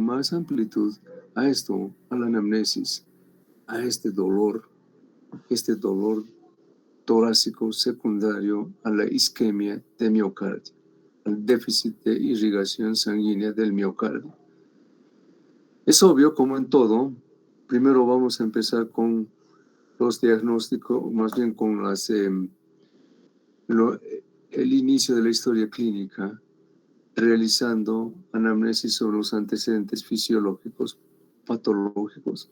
más amplitud a esto, a la anamnesis, a este dolor torácico secundario a la isquemia de miocardio, al déficit de irrigación sanguínea del miocardio. Es obvio, como en todo, primero vamos a empezar con los diagnósticos, más bien con el inicio de la historia clínica, realizando anamnesis sobre los antecedentes fisiológicos, patológicos,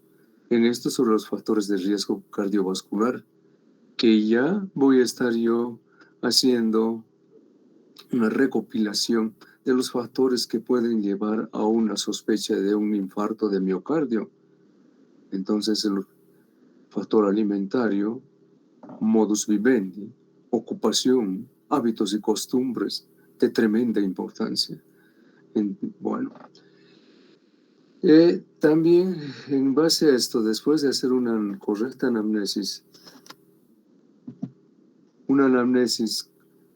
en esto sobre los factores de riesgo cardiovascular, que ya voy a estar yo haciendo una recopilación de los factores que pueden llevar a una sospecha de un infarto de miocardio. Entonces, el factor alimentario, modus vivendi, ocupación, hábitos y costumbres de tremenda importancia. Bueno, también en base a esto, después de hacer una correcta anamnesis, una anamnesis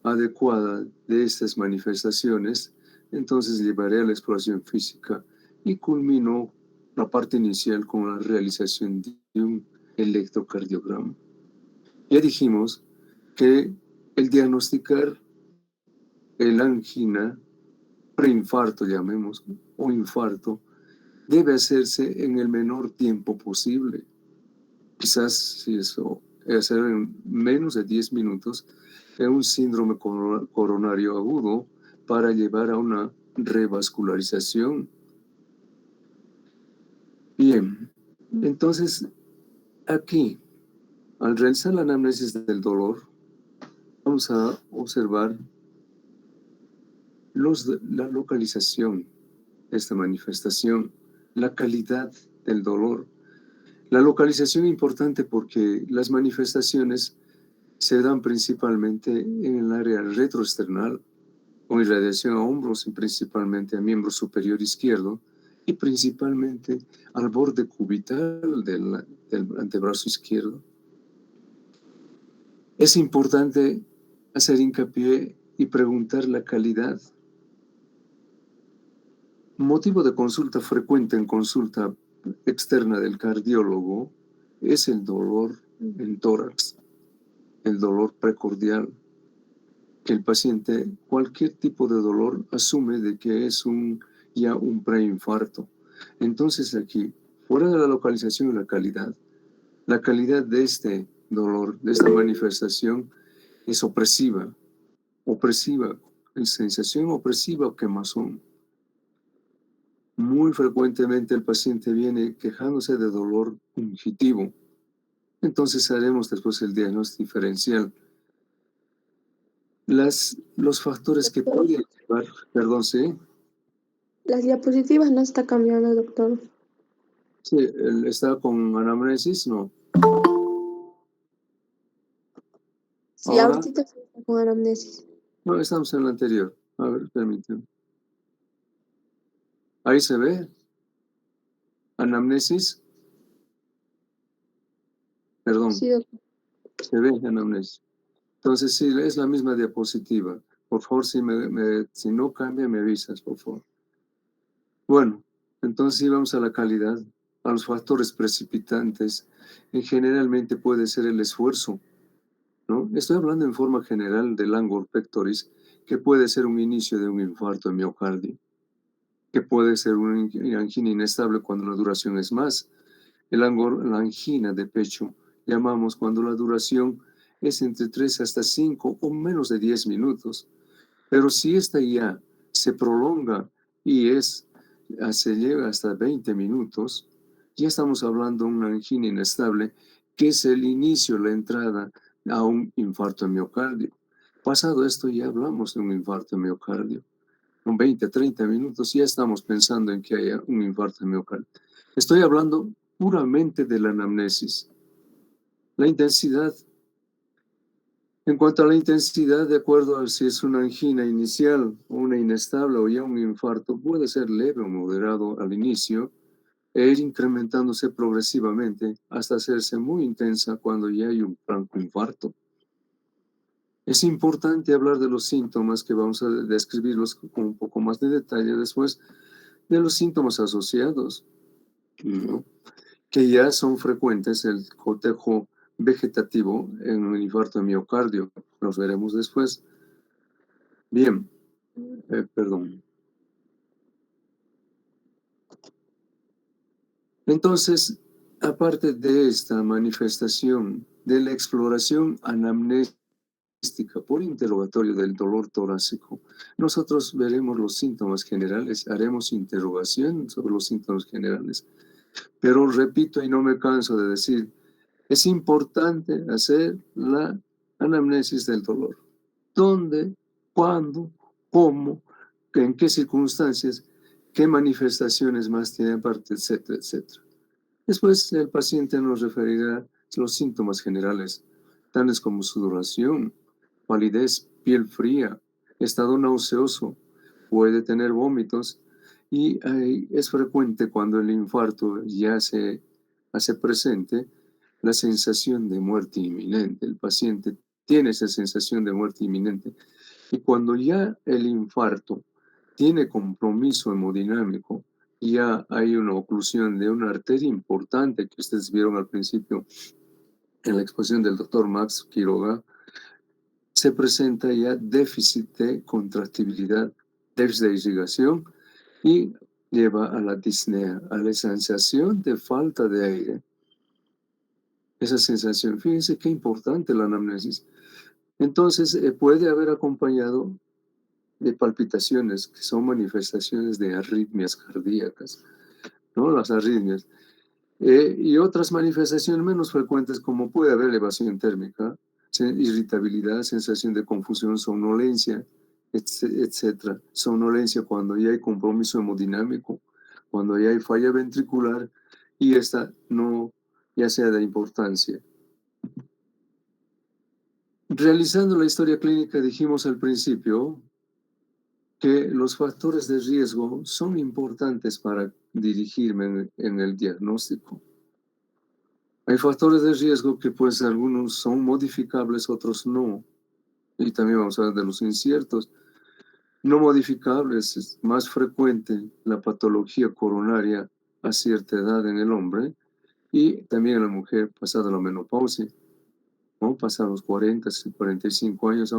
adecuada de estas manifestaciones, entonces llevaré a la exploración física y culmino la parte inicial con la realización de un electrocardiograma. Ya dijimos que el diagnosticar el angina, preinfarto llamemos, o infarto, debe hacerse en el menor tiempo posible. Quizás si eso hacer en menos de 10 minutos, es un síndrome coronario agudo para llevar a una revascularización. Bien, entonces aquí, al realizar la anamnesis del dolor, vamos a observar la localización de esta manifestación, la calidad del dolor. La localización es importante porque las manifestaciones se dan principalmente en el área retroesternal, con irradiación a hombros y principalmente a miembro superior izquierdo y principalmente al borde cubital del antebrazo izquierdo. Es importante hacer hincapié y preguntar la calidad. Motivo de consulta frecuente en consulta externa del cardiólogo es el dolor en tórax, el dolor precordial, que el paciente, cualquier tipo de dolor, asume de que es ya un preinfarto. Entonces aquí, fuera de la localización y la calidad de este dolor, de esta manifestación, es opresiva, sensación opresiva o quemazón. Muy frecuentemente el paciente viene quejándose de dolor pungitivo. Entonces haremos después el diagnóstico diferencial. Los factores que pueden llevar, perdón, ¿sí? Las diapositivas no está cambiando, doctor. Sí, ¿está con anamnesis? No. Sí, Ahora, ahorita sí está con anamnesis. no, estamos en la anterior. A ver, permíteme. Ahí se ve. Anamnesis. Perdón. Sí, doctor. Se ve anamnesis. Entonces, sí, es la misma diapositiva. Por favor, si no cambia, me avisas, por favor. Bueno, entonces sí vamos a la calidad, a los factores precipitantes. Generalmente puede ser el esfuerzo, ¿no? Estoy hablando en forma general del langor pectoris, que puede ser un inicio de un infarto de miocardio, que puede ser una angina inestable cuando la duración es más. La angina de pecho, llamamos cuando la duración es entre 3 hasta 5 o menos de 10 minutos. Pero si esta ya se prolonga y se llega hasta 20 minutos, ya estamos hablando de una angina inestable, que es el inicio, la entrada a un infarto de miocardio. Pasado esto ya hablamos de un infarto de miocardio. Con 20, 30 minutos ya estamos pensando en que haya un infarto de miocardio. Estoy hablando puramente de la anamnesis. La intensidad. En cuanto a la intensidad, de acuerdo a si es una angina inicial, una inestable o ya un infarto, puede ser leve o moderado al inicio e ir incrementándose progresivamente hasta hacerse muy intensa cuando ya hay un franco infarto. Es importante hablar de los síntomas, que vamos a describirlos con un poco más de detalle después, de los síntomas asociados, ¿no? Que ya son frecuentes, el cotejo vegetativo en un infarto de miocardio. Los veremos después. Bien, perdón. Entonces, aparte de esta manifestación de la exploración anamnéstica por interrogatorio del dolor torácico, nosotros veremos los síntomas generales, haremos interrogación sobre los síntomas generales. Pero repito y no me canso de decir, es importante hacer la anamnesis del dolor. ¿Dónde? ¿Cuándo? ¿Cómo? ¿En qué circunstancias? ¿Qué manifestaciones más tiene aparte? Etcétera, etcétera. Después el paciente nos referirá los síntomas generales, tales como sudoración, palidez, piel fría, estado nauseoso, puede tener vómitos y es frecuente cuando el infarto ya se hace presente la sensación de muerte inminente. El paciente tiene esa sensación de muerte inminente y cuando ya el infarto tiene compromiso hemodinámico, ya hay una oclusión de una arteria importante que ustedes vieron al principio en la exposición del doctor Max Quiroga, se presenta ya déficit de contractibilidad, déficit de irrigación y lleva a la disnea, a la sensación de falta de aire. Esa sensación, fíjense qué importante la anamnesis. Entonces, puede haber acompañado de palpitaciones, que son manifestaciones de arritmias cardíacas, ¿no? Las arritmias. Y otras manifestaciones menos frecuentes, como puede haber elevación térmica, irritabilidad, sensación de confusión, somnolencia, etcétera. Somnolencia cuando ya hay compromiso hemodinámico, cuando ya hay falla ventricular y esta no ya sea de importancia. Realizando la historia clínica dijimos al principio que los factores de riesgo son importantes para dirigirme en el diagnóstico. Hay factores de riesgo que pues algunos son modificables, otros no. Y también vamos a hablar de los inciertos. No modificables, es más frecuente la patología coronaria a cierta edad en el hombre y también en la mujer pasada la menopausia, ¿no? Pasados los 40, 45 años,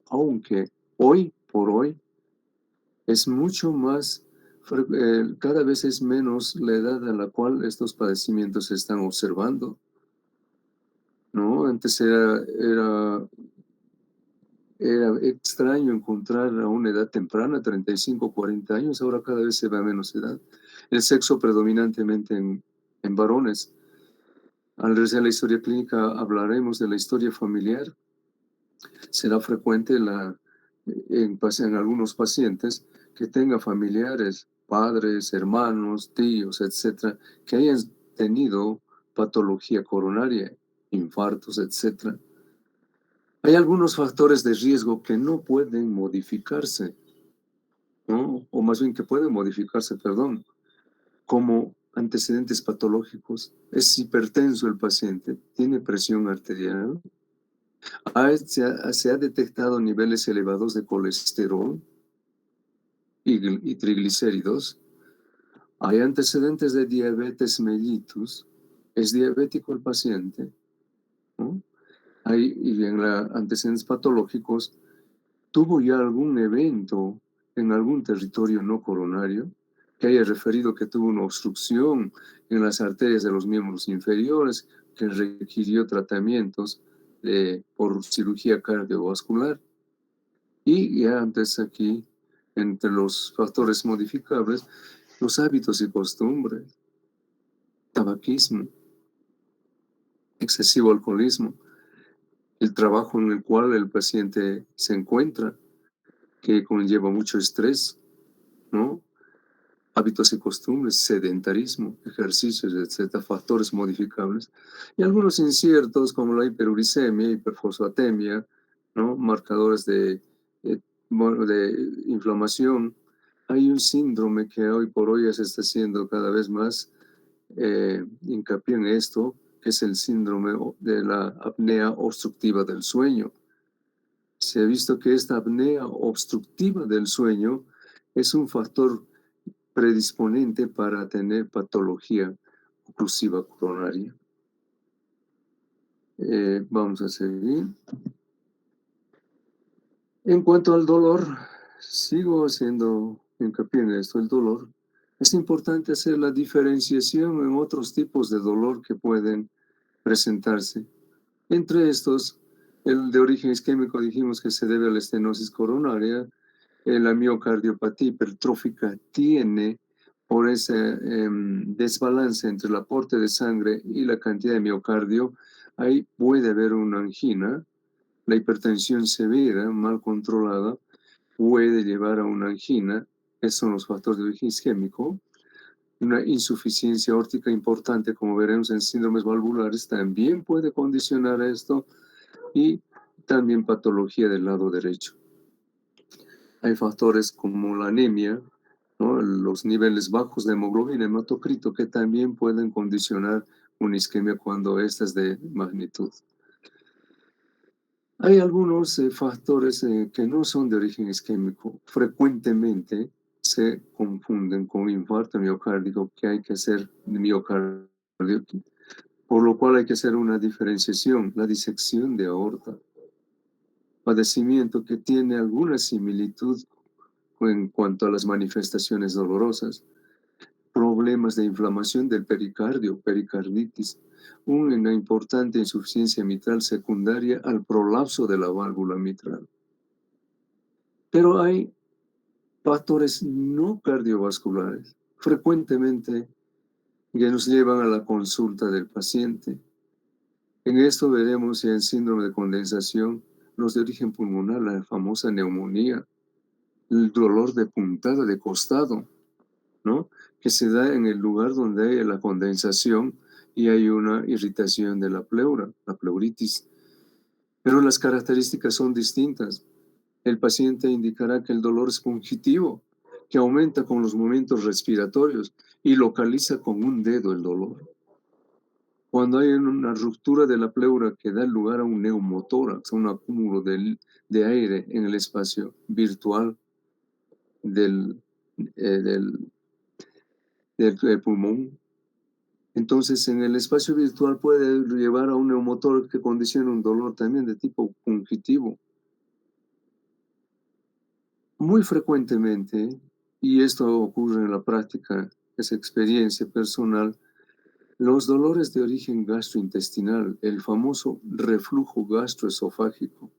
aunque hoy por hoy es mucho más, cada vez es menos la edad a la cual estos padecimientos se están observando, ¿no? Antes era extraño encontrar a una edad temprana, 35, 40 años, ahora cada vez se ve a menos edad. El sexo predominantemente en varones. Al realizar la historia clínica hablaremos de la historia familiar. Será frecuente en algunos pacientes que tenga familiares, padres, hermanos, tíos, etcétera, que hayan tenido patología coronaria, infartos, etcétera. Hay algunos factores de riesgo que no pueden modificarse, ¿no? O más bien que pueden modificarse, perdón, como antecedentes patológicos. Es hipertenso el paciente, tiene presión arterial, se ha detectado niveles elevados de colesterol y triglicéridos. Hay antecedentes de diabetes mellitus. Es diabético el paciente, ¿no? Y en antecedentes patológicos, ¿tuvo ya algún evento en algún territorio no coronario que haya referido que tuvo una obstrucción en las arterias de los miembros inferiores que requirió tratamientos por cirugía cardiovascular? Y ya antes aquí, entre los factores modificables, los hábitos y costumbres, tabaquismo, excesivo alcoholismo, el trabajo en el cual el paciente se encuentra, que conlleva mucho estrés, ¿no? Hábitos y costumbres, sedentarismo, ejercicios, etcétera, factores modificables, y algunos inciertos como la hiperuricemia, hiperfosfatemia, ¿no? Marcadores de inflamación. Hay un síndrome que hoy por hoy ya se está haciendo cada vez más hincapié en esto, que es el síndrome de la apnea obstructiva del sueño. Se ha visto que esta apnea obstructiva del sueño es un factor predisponente para tener patología oclusiva coronaria. Vamos a seguir. En cuanto al dolor, sigo haciendo hincapié en esto, el dolor. Es importante hacer la diferenciación en otros tipos de dolor que pueden presentarse. Entre estos, el de origen isquémico dijimos que se debe a la estenosis coronaria. La miocardiopatía hipertrófica tiene, por ese desbalance entre el aporte de sangre y la cantidad de miocardio, ahí puede haber una angina. La hipertensión severa, mal controlada, puede llevar a una angina. Esos son los factores de origen isquémico. Una insuficiencia aórtica importante, como veremos en síndromes valvulares, también puede condicionar esto, y también patología del lado derecho. Hay factores como la anemia, ¿no? Los niveles bajos de hemoglobina, hematocrito, que también pueden condicionar una isquemia cuando esta es de magnitud. Hay algunos factores que no son de origen isquémico. Frecuentemente se confunden con infarto miocárdico, que hay que hacer miocardio, por lo cual hay que hacer una diferenciación, la disección de aorta. Padecimiento que tiene alguna similitud en cuanto a las manifestaciones dolorosas. Problemas de inflamación del pericardio, pericarditis, una importante insuficiencia mitral secundaria al prolapso de la válvula mitral. Pero hay factores no cardiovasculares, frecuentemente, que nos llevan a la consulta del paciente. En esto veremos en síndrome de condensación, los de origen pulmonar, la famosa neumonía, el dolor de puntada de costado, ¿no? Que se da en el lugar donde hay la condensación y hay una irritación de la pleura, la pleuritis. Pero las características son distintas. El paciente indicará que el dolor es fungitivo, que aumenta con los movimientos respiratorios y localiza con un dedo el dolor. Cuando hay una ruptura de la pleura que da lugar a un neumotórax, un acúmulo de aire en el espacio virtual del pulmón, entonces en el espacio virtual puede llevar a un neumotórax que condiciona un dolor también de tipo fungitivo. Muy frecuentemente, y esto ocurre en la práctica, es experiencia personal, los dolores de origen gastrointestinal, el famoso reflujo gastroesofágico,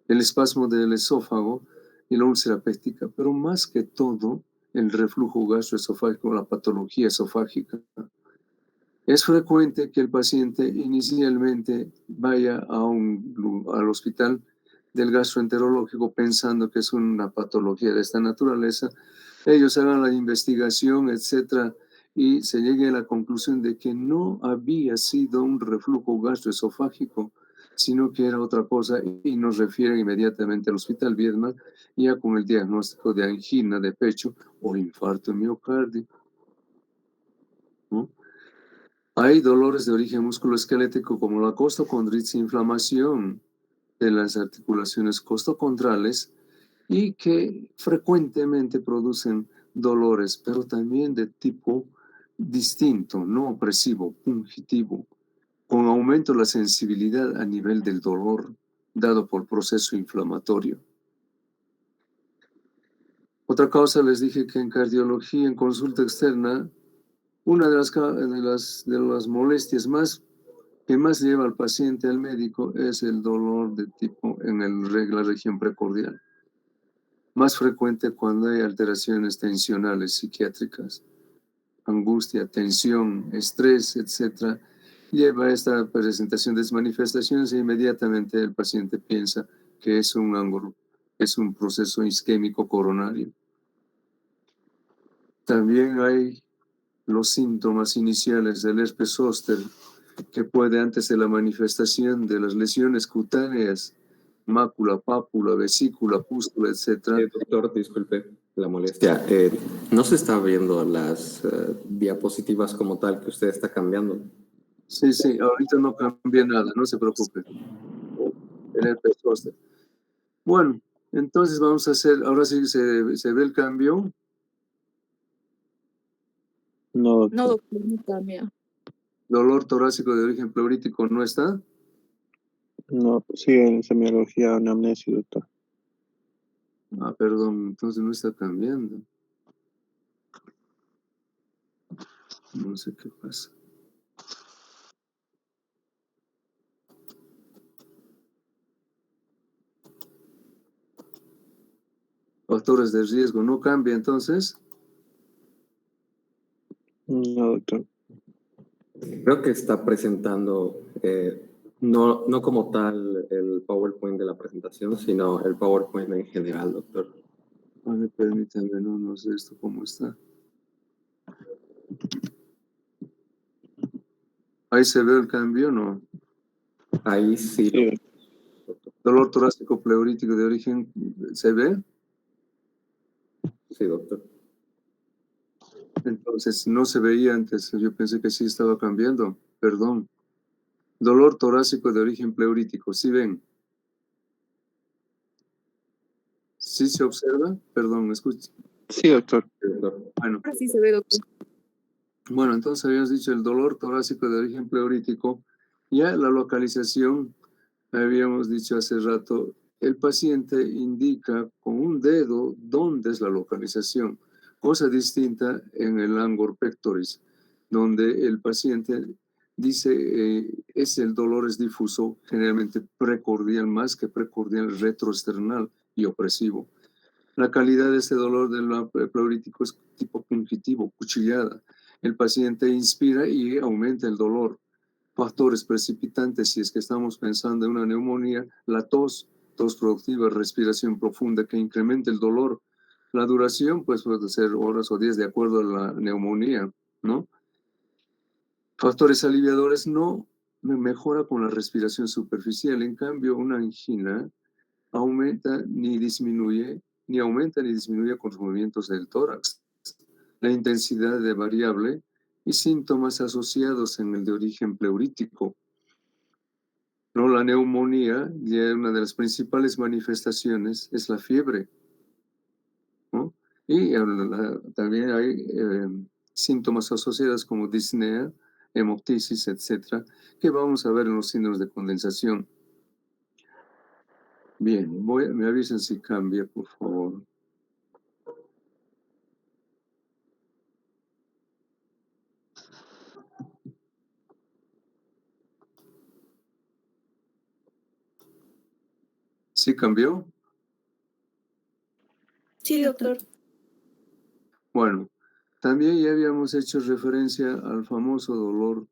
el espasmo del esófago y la úlcera péptica, pero más que todo el reflujo gastroesofágico, la patología esofágica. Es frecuente que el paciente inicialmente vaya al hospital del gastroenterológico pensando que es una patología de esta naturaleza. Ellos hagan la investigación, etcétera, y se llegue a la conclusión de que no había sido un reflujo gastroesofágico, sino que era otra cosa, y nos refieren inmediatamente al hospital Viedma, ya con el diagnóstico de angina de pecho o infarto miocardio, ¿no? Hay dolores de origen musculoesquelético como la costocondritis, inflamación de las articulaciones costocondrales, y que frecuentemente producen dolores, pero también de tipo distinto, no opresivo, fungitivo, con aumento de la sensibilidad a nivel del dolor dado por proceso inflamatorio. Otra causa, les dije que en cardiología, en consulta externa, una de las molestias que más lleva al paciente al médico es el dolor de tipo en la región precordial. Más frecuente cuando hay alteraciones tensionales psiquiátricas, angustia, tensión, estrés, etc. Lleva a esta presentación de manifestaciones e inmediatamente el paciente piensa que es un ángulo, es un proceso isquémico coronario. También hay los síntomas iniciales del herpes zóster, que puede, antes de la manifestación de las lesiones cutáneas, mácula, pápula, vesícula, pústula, etc. Doctor, disculpe la molestia. ¿No se está viendo las diapositivas como tal que usted está cambiando? Sí, ahorita no cambia nada, no se preocupe. El herpes zóster. Bueno, entonces vamos a hacer, ahora sí se ve el cambio. No, No, doctor. doctor, no cambia. Dolor torácico de origen pleurítico no está. No, sigue en semiología, anamnesis, doctor. Ah, perdón, entonces no está cambiando. No sé qué pasa. Factores de riesgo no cambia entonces. No, doctor. Creo que está presentando, no como tal el PowerPoint de la presentación, sino el PowerPoint en general, doctor. A ver, permítame, no sé esto cómo está. Ahí se ve el cambio, ¿no? Ahí sí. Sí, Dolor torácico pleurítico de origen, ¿se ve? Sí, doctor. Entonces, no se veía antes. Yo pensé que sí estaba cambiando. Perdón. Dolor torácico de origen pleurítico, ¿sí ven? ¿Sí se observa? Perdón, escucha. sí, doctor. Sí, doctor. Bueno, Ahora sí se ve, doctor. bueno, entonces habías dicho el dolor torácico de origen pleurítico. Ya la localización, habíamos dicho hace rato, el paciente indica con un dedo dónde es la localización, cosa distinta en el angor pectoris, donde el paciente dice el dolor es difuso, generalmente precordial, más que precordial, retroesternal y opresivo. La calidad de este dolor del pleurítico es tipo pungitivo, cuchillada. El paciente inspira y aumenta el dolor. Factores precipitantes, si es que estamos pensando en una neumonía, la tos productiva, respiración profunda que incrementa el dolor. La duración, pues puede ser horas o días de acuerdo a la neumonía, ¿no? Factores aliviadores no mejora con la respiración superficial. En cambio, una angina ni aumenta ni disminuye con los movimientos del tórax. La intensidad de variable y síntomas asociados en el de origen pleurítico. No, la neumonía, ya una de las principales manifestaciones es la fiebre, ¿no? Y también hay síntomas asociados como disnea, hemoptisis, etcétera, que vamos a ver en los signos de condensación. Bien, me avisen si cambia, por favor. ¿Sí cambió? Sí, doctor. Bueno, también ya habíamos hecho referencia al famoso dolor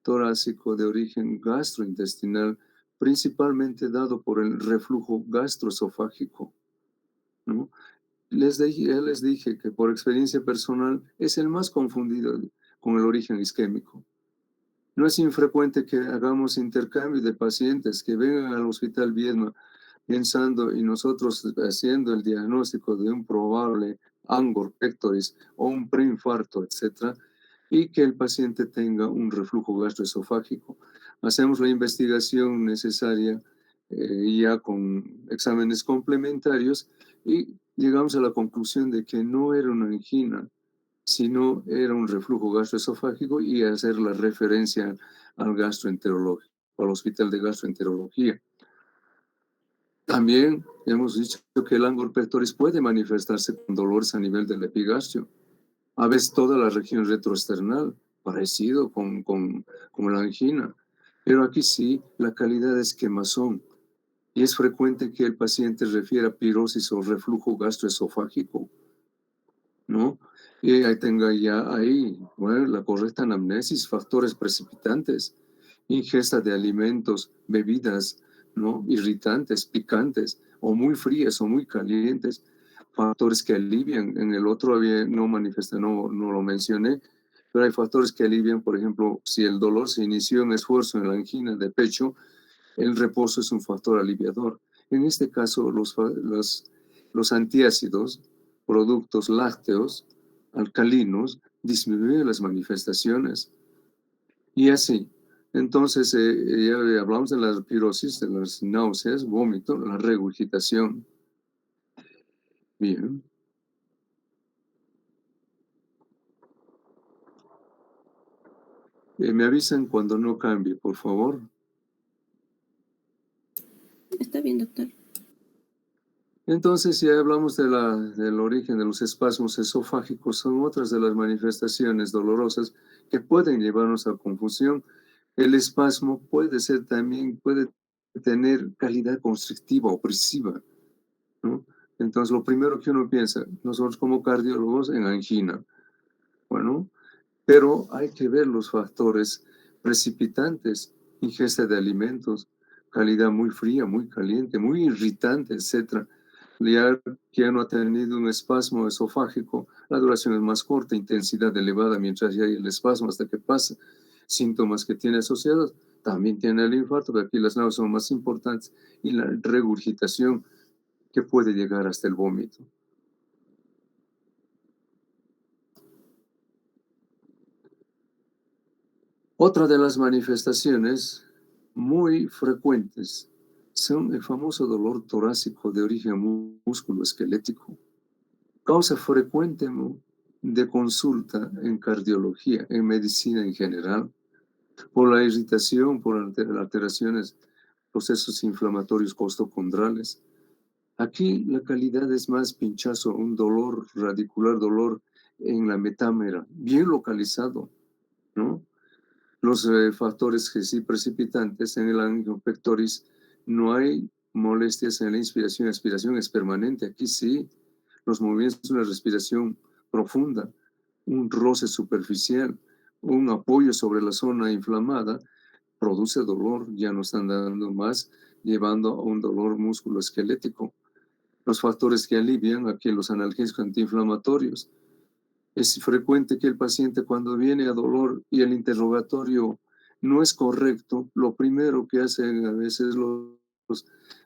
torácico de origen gastrointestinal, principalmente dado por el reflujo gastroesofágico, ¿no? Ya les dije que por experiencia personal es el más confundido con el origen isquémico. No es infrecuente que hagamos intercambio de pacientes que vengan al hospital Viedma pensando y nosotros haciendo el diagnóstico de un probable angor pectoris o un preinfarto, etcétera, y que el paciente tenga un reflujo gastroesofágico. Hacemos la investigación necesaria ya con exámenes complementarios y llegamos a la conclusión de que no era una angina, sino era un reflujo gastroesofágico y hacer la referencia al gastroenterólogo, al hospital de gastroenterología. También hemos dicho que el angor pectoris puede manifestarse con dolores a nivel del epigastrio, a veces toda la región retroesternal, parecido con la angina. Pero aquí sí, la calidad es quemazón y es frecuente que el paciente refiera pirosis o reflujo gastroesofágico, ¿no? Y ahí tenga ya ahí, bueno, la correcta anamnesis, factores precipitantes, ingesta de alimentos, bebidas, ¿no? Irritantes, picantes, o muy frías o muy calientes, factores que alivian. En el otro no manifesté, no lo mencioné, pero hay factores que alivian, por ejemplo, si el dolor se inició en esfuerzo en la angina de pecho, el reposo es un factor aliviador. En este caso, los antiácidos, productos lácteos, alcalinos, disminuyen las manifestaciones. Y así. Entonces, ya hablamos de la pirosis, de las náuseas, vómito, la regurgitación. Bien. Me avisan cuando no cambie, por favor. Está bien, doctor. Entonces, ya hablamos del origen de los espasmos esofágicos, son otras de las manifestaciones dolorosas que pueden llevarnos a confusión. El espasmo puede ser también, puede tener calidad constrictiva, opresiva, ¿no? Entonces, lo primero que uno piensa, nosotros como cardiólogos, en angina. Bueno, pero hay que ver los factores precipitantes, ingesta de alimentos, calidad muy fría, muy caliente, muy irritante, etc. Ya que no ha tenido un espasmo esofágico, la duración es más corta, intensidad elevada mientras ya hay el espasmo hasta que pasa. Síntomas que tiene asociados, también tiene el infarto, pero aquí las náuseas son más importantes, y la regurgitación que puede llegar hasta el vómito. Otra de las manifestaciones muy frecuentes son el famoso dolor torácico de origen musculoesquelético, causa frecuente de consulta en cardiología, en medicina en general, por la irritación, por alteraciones, procesos inflamatorios costocondrales. Aquí la calidad es más pinchazo, un dolor radicular, dolor en la metámera, bien localizado, ¿no? Los factores que sí precipitantes en el ángulo pectoris, no hay molestias en la inspiración, expiración es permanente. Aquí sí, los movimientos de la respiración profunda, un roce superficial, un apoyo sobre la zona inflamada, produce dolor, ya no están dando más, llevando a un dolor musculoesquelético. Los factores que alivian, aquí los analgésicos antiinflamatorios. Es frecuente que el paciente cuando viene a dolor y el interrogatorio no es correcto, lo primero que hacen a veces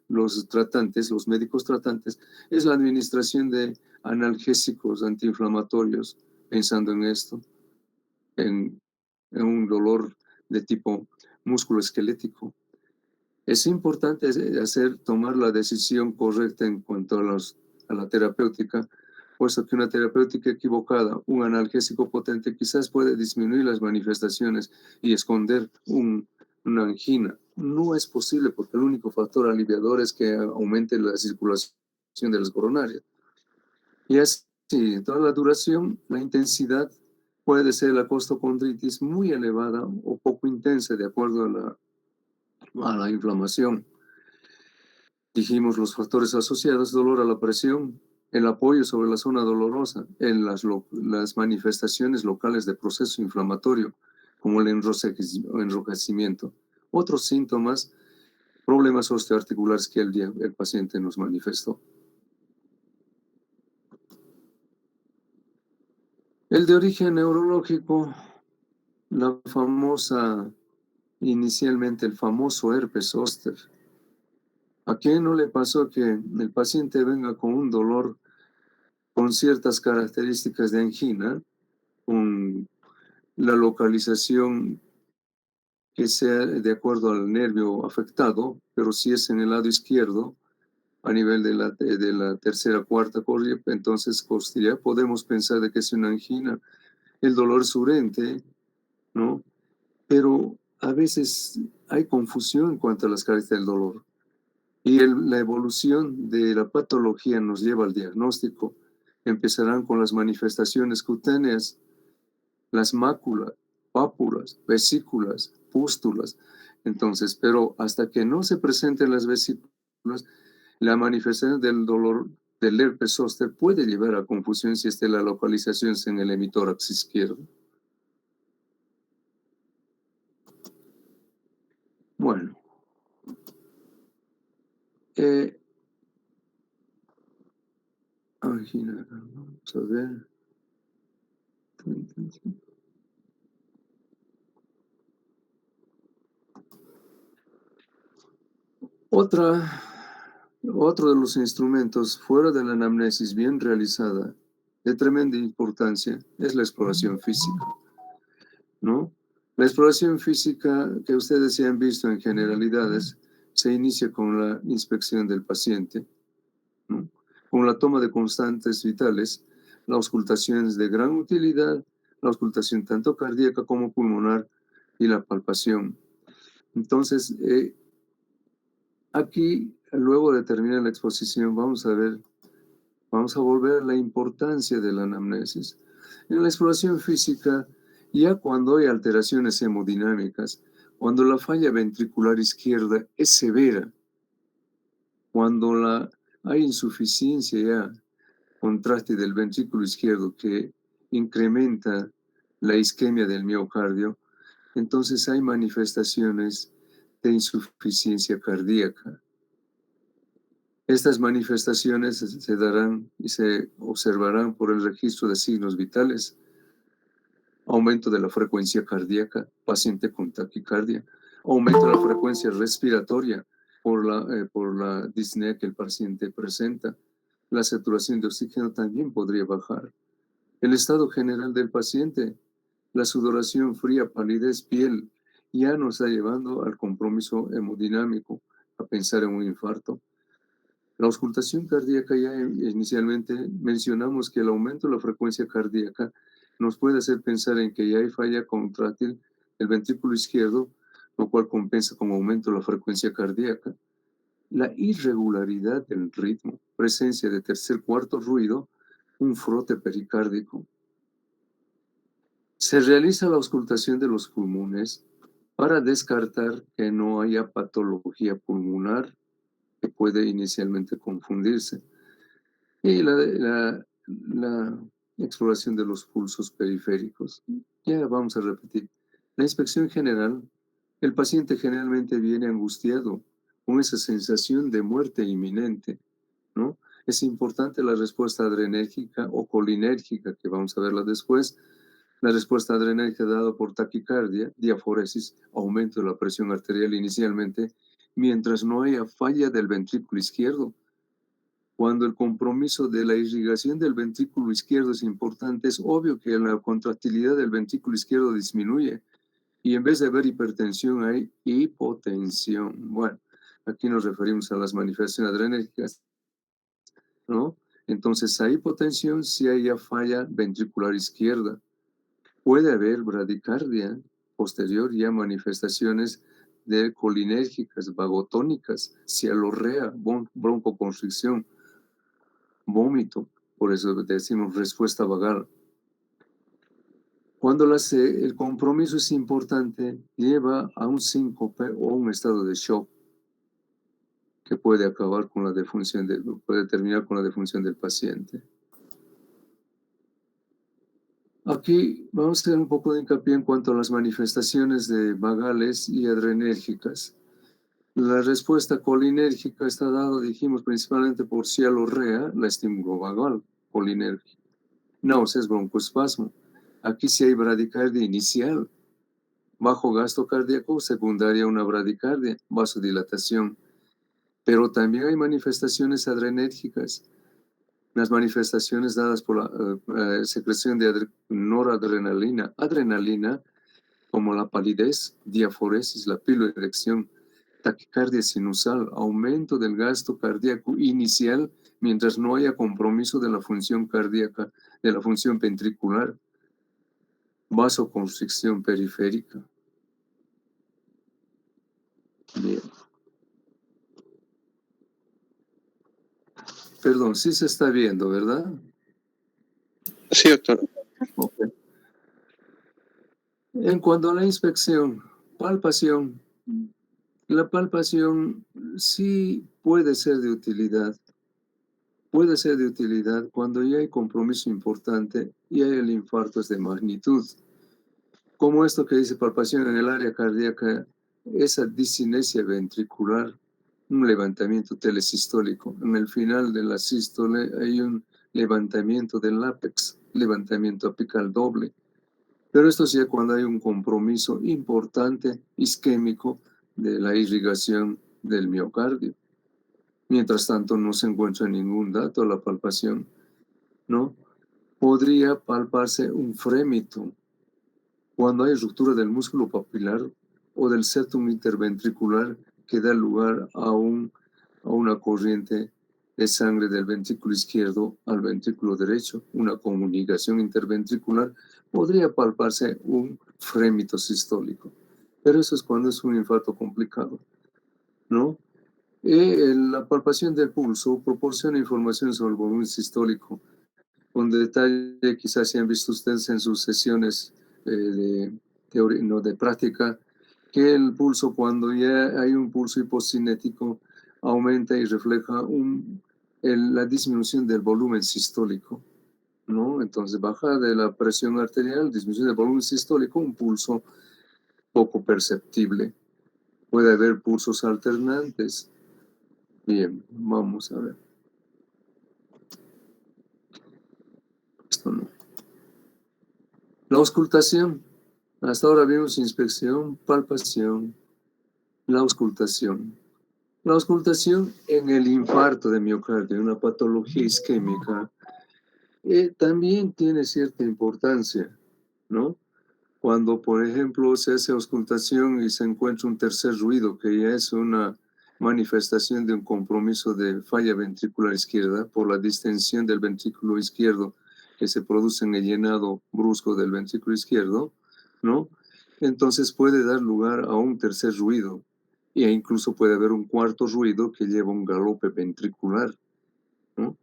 los tratantes, los médicos tratantes, es la administración de analgésicos antiinflamatorios, pensando en esto, en un dolor de tipo musculoesquelético. Es importante tomar la decisión correcta en cuanto a la terapéutica, puesto que una terapéutica equivocada, un analgésico potente, quizás puede disminuir las manifestaciones y esconder una angina. No es posible porque el único factor aliviador es que aumente la circulación de las coronarias. Y así, toda la duración, la intensidad puede ser la costocondritis muy elevada o poco intensa de acuerdo a la inflamación. Dijimos los factores asociados, dolor a la presión, el apoyo sobre la zona dolorosa, en las manifestaciones locales de proceso inflamatorio, como el enrojecimiento. Otros síntomas, problemas osteoarticulares que el paciente nos manifestó. El de origen neurológico, inicialmente el famoso herpes zóster. ¿A quién no le pasó que el paciente venga con un dolor con ciertas características de angina, con la localización que sea de acuerdo al nervio afectado, pero si es en el lado izquierdo, a nivel de la tercera, cuarta córnea, entonces costilla, podemos pensar de que es una angina. El dolor surente, ¿no? Pero a veces hay confusión en cuanto a las características del dolor. Y la evolución de la patología nos lleva al diagnóstico. Empezarán con las manifestaciones cutáneas, las máculas, pápulas, vesículas, pústulas. Entonces, pero hasta que no se presenten las vesículas, la manifestación del dolor del herpes zóster puede llevar a confusión si la localización es en el hemitórax izquierdo. Bueno. Angina, vamos a ver. Otro de los instrumentos fuera de la anamnesis bien realizada, de tremenda importancia, es la exploración física, ¿no? La exploración física que ustedes ya han visto en generalidades se inicia con la inspección del paciente, ¿no? Con la toma de constantes vitales, la auscultación es de gran utilidad, la auscultación tanto cardíaca como pulmonar, y la palpación. Entonces, aquí, luego de terminar la exposición, vamos a volver a la importancia de la anamnesis. En la exploración física, ya cuando hay alteraciones hemodinámicas, cuando la falla ventricular izquierda es severa, cuando hay insuficiencia ya contráctil del ventrículo izquierdo que incrementa la isquemia del miocardio, entonces hay manifestaciones de insuficiencia cardíaca. Estas manifestaciones se darán y se observarán por el registro de signos vitales: aumento de la frecuencia cardíaca, paciente con taquicardia, aumento de la frecuencia respiratoria por la disnea que el paciente presenta. La saturación de oxígeno también podría bajar. El estado general del paciente, la sudoración fría, palidez, piel, ya nos está llevando al compromiso hemodinámico, a pensar en un infarto. La auscultación cardíaca, ya inicialmente mencionamos que el aumento de la frecuencia cardíaca nos puede hacer pensar en que ya hay falla contráctil del ventrículo izquierdo, lo cual compensa con aumento de la frecuencia cardíaca. La irregularidad del ritmo, presencia de tercer, cuarto ruido, un frote pericárdico. Se realiza la auscultación de los pulmones para descartar que no haya patología pulmonar que puede inicialmente confundirse. Y la exploración de los pulsos periféricos. Ya vamos a repetir. La inspección general, el paciente generalmente viene angustiado con esa sensación de muerte inminente, ¿no? Es importante la respuesta adrenérgica o colinérgica, que vamos a verla después. La respuesta adrenérgica dada por taquicardia, diaforesis, aumento de la presión arterial inicialmente, mientras no haya falla del ventrículo izquierdo. Cuando el compromiso de la irrigación del ventrículo izquierdo es importante, es obvio que la contractilidad del ventrículo izquierdo disminuye y en vez de haber hipertensión hay hipotensión. Bueno, aquí nos referimos a las manifestaciones adrenérgicas, ¿no? Entonces, hay hipotensión si hay ya falla ventricular izquierda. Puede haber bradicardia posterior, ya manifestaciones de colinérgicas, vagotónicas, cialorrea, broncoconstricción, vómito, por eso decimos respuesta vagal. Cuando el compromiso es importante, lleva a un síncope o un estado de shock que puede acabar con la defunción, puede terminar con la defunción del paciente. Aquí vamos a hacer un poco de hincapié en cuanto a las manifestaciones de vagales y adrenérgicas. La respuesta colinérgica está dada, dijimos, principalmente por cialorrea, la estímulo vagal colinérgico. Náuseas, broncoespasmo. Aquí sí hay bradicardia inicial, bajo gasto cardíaco, secundaria una bradicardia, vasodilatación. Pero también hay manifestaciones adrenérgicas, las manifestaciones dadas por la secreción de noradrenalina, adrenalina, como la palidez, diaforesis, la piloerección, taquicardia sinusal, aumento del gasto cardíaco inicial mientras no haya compromiso de la función cardíaca, de la función ventricular, vasoconstricción periférica. Bien. Perdón, sí se está viendo, ¿verdad? Sí, doctor. Okay. En cuanto a la inspección, palpación, la palpación sí puede ser de utilidad. Puede ser de utilidad cuando ya hay compromiso importante y hay el infarto es de magnitud. Como esto que dice palpación en el área cardíaca, esa discinesia ventricular, un levantamiento telesistólico. En el final de la sístole hay un levantamiento del ápex, levantamiento apical doble. Pero esto sí es cuando hay un compromiso importante isquémico de la irrigación del miocardio. Mientras tanto, no se encuentra ningún dato a la palpación, ¿no? Podría palparse un frémito cuando hay ruptura del músculo papilar o del septum interventricular que da lugar a una corriente de sangre del ventrículo izquierdo al ventrículo derecho, una comunicación interventricular, podría palparse un frémito sistólico. Pero eso es cuando es un infarto complicado, ¿no? La palpación del pulso proporciona información sobre el volumen sistólico, con detalle quizás si han visto ustedes en sus sesiones de práctica, que el pulso, cuando ya hay un pulso hipocinético, aumenta y refleja la disminución del volumen sistólico, ¿no? Entonces, baja de la presión arterial, disminución del volumen sistólico, un pulso poco perceptible. Puede haber pulsos alternantes. Bien, vamos a ver. Esto no. La auscultación. Hasta ahora vimos inspección, palpación, la auscultación. La auscultación en el infarto de miocardio, una patología isquémica, también tiene cierta importancia, ¿no? Cuando, por ejemplo, se hace auscultación y se encuentra un tercer ruido, que ya es una manifestación de un compromiso de falla ventricular izquierda por la distensión del ventrículo izquierdo que se produce en el llenado brusco del ventrículo izquierdo, ¿no? Entonces puede dar lugar a un tercer ruido e incluso puede haber un cuarto ruido que lleva un galope ventricular, ¿no?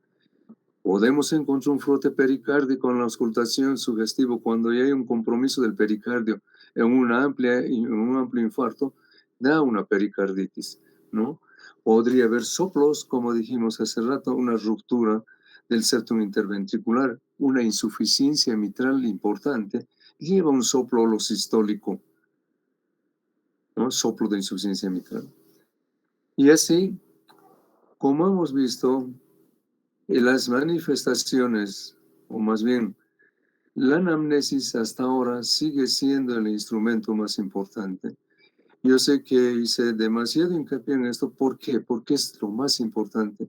Podemos encontrar un frote pericárdico en la auscultación sugestivo cuando ya hay un compromiso del pericardio en un amplio infarto, da una pericarditis, ¿no? Podría haber soplos, como dijimos hace rato, una ruptura del septum interventricular, una insuficiencia mitral importante, lleva un soplo holosistólico, ¿no? Soplo de insuficiencia mitral. Y así, como hemos visto, las manifestaciones, o más bien, la anamnesis hasta ahora sigue siendo el instrumento más importante. Yo sé que hice demasiado hincapié en esto. ¿Por qué? Porque es lo más importante.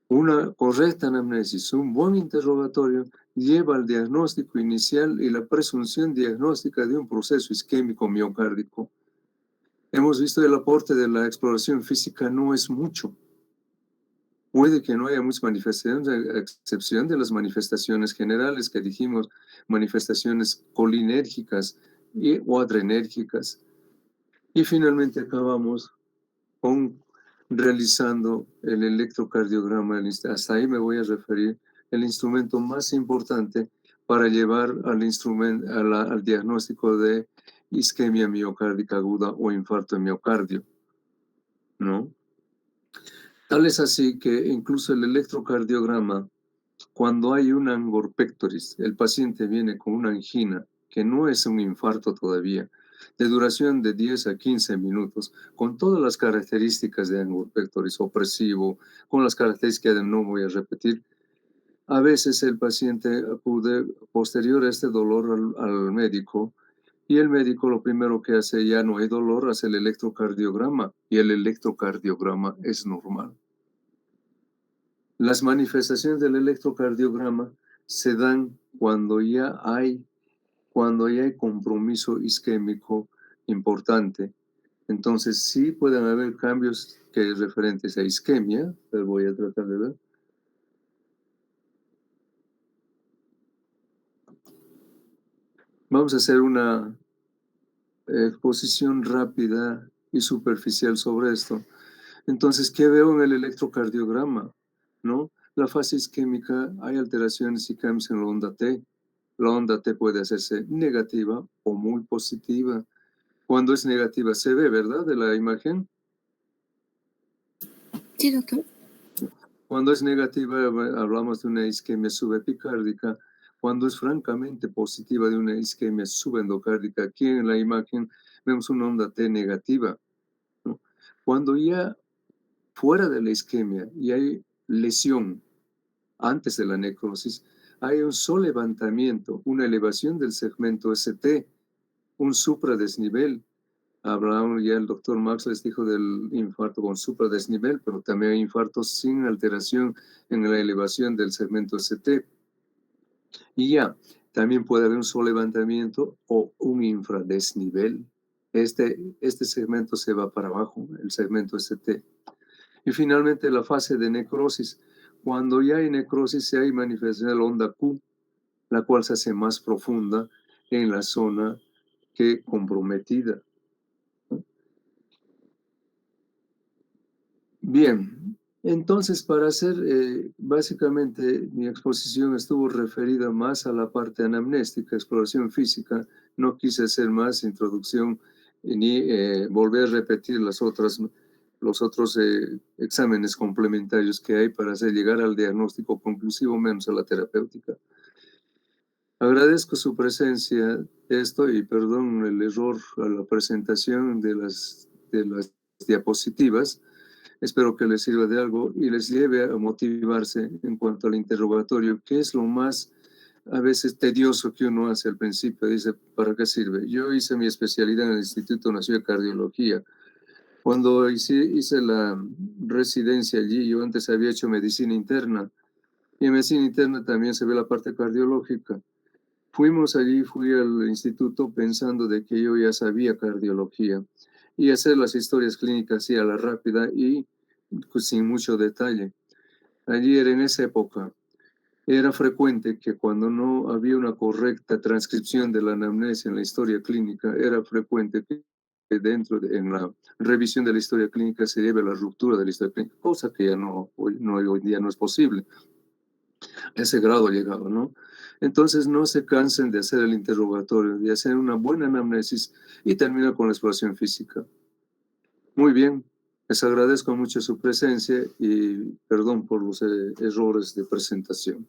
Una correcta anamnesis, un buen interrogatorio, lleva al diagnóstico inicial y la presunción diagnóstica de un proceso isquémico miocárdico. Hemos visto el aporte de la exploración física no es mucho. Puede que no haya muchas manifestaciones, a excepción de las manifestaciones generales que dijimos, manifestaciones colinérgicas o adrenérgicas. Y finalmente acabamos con realizando el electrocardiograma. Hasta ahí me voy a referir, el instrumento más importante para llevar al diagnóstico de isquemia miocárdica aguda o infarto de miocardio, ¿no? Tal es así que incluso el electrocardiograma, cuando hay un angor pectoris, el paciente viene con una angina, que no es un infarto todavía, de duración de 10 a 15 minutos, con todas las características de angor pectoris opresivo, con las características de no voy a repetir. A veces el paciente acude posterior a este dolor al médico, y el médico lo primero que hace, ya no hay dolor, hace el electrocardiograma, y el electrocardiograma es normal. Las manifestaciones del electrocardiograma se dan cuando ya hay compromiso isquémico importante. Entonces sí pueden haber cambios que referentes a isquemia, pero voy a tratar de ver. Vamos a hacer una exposición rápida y superficial sobre esto. Entonces, ¿qué veo en el electrocardiograma? ¿No? La fase isquémica, hay alteraciones y cambios en la onda T. La onda T puede hacerse negativa o muy positiva. Cuando es negativa se ve, ¿verdad? De la imagen. Sí, doctor. Cuando es negativa hablamos de una isquemia subepicárdica. Cuando es francamente positiva, de una isquemia subendocárdica. Aquí en la imagen vemos una onda T negativa, ¿no? Cuando ya fuera de la isquemia y hay lesión antes de la necrosis, hay un solevantamiento, una elevación del segmento ST, un supradesnivel. Hablamos ya, el doctor Max les dijo del infarto con supradesnivel, pero también hay infartos sin alteración en la elevación del segmento ST. Y ya, también puede haber un solevantamiento o un infradesnivel. Este segmento se va para abajo, el segmento ST. Y finalmente la fase de necrosis. Cuando ya hay necrosis, se hay manifestación de la onda Q, la cual se hace más profunda en la zona que comprometida. Bien, entonces para hacer, básicamente mi exposición estuvo referida más a la parte anamnéstica, exploración física. No quise hacer más introducción ni volver a repetir los otros exámenes complementarios que hay para hacer llegar al diagnóstico conclusivo, menos a la terapéutica. Agradezco su presencia, y perdón el error a la presentación de las diapositivas. Espero que les sirva de algo y les lleve a motivarse en cuanto al interrogatorio, que es lo más a veces tedioso que uno hace al principio. Dice, ¿para qué sirve? Yo hice mi especialidad en el Instituto Nacional de Cardiología. Cuando hice la residencia allí, yo antes había hecho medicina interna, y en medicina interna también se ve la parte cardiológica. Fui al instituto pensando de que yo ya sabía cardiología y hacer las historias clínicas así a la rápida y pues, sin mucho detalle. Ayer en esa época era frecuente que cuando no había una correcta transcripción de la anamnesia en la historia clínica, era frecuente que en la revisión de la historia clínica se lleve a la ruptura de la historia clínica, cosa que ya hoy día no es posible. A ese grado llegaba, ¿no? Entonces no se cansen de hacer el interrogatorio, de hacer una buena anamnesis y termina con la exploración física. Muy bien, les agradezco mucho su presencia y perdón por los errores de presentación.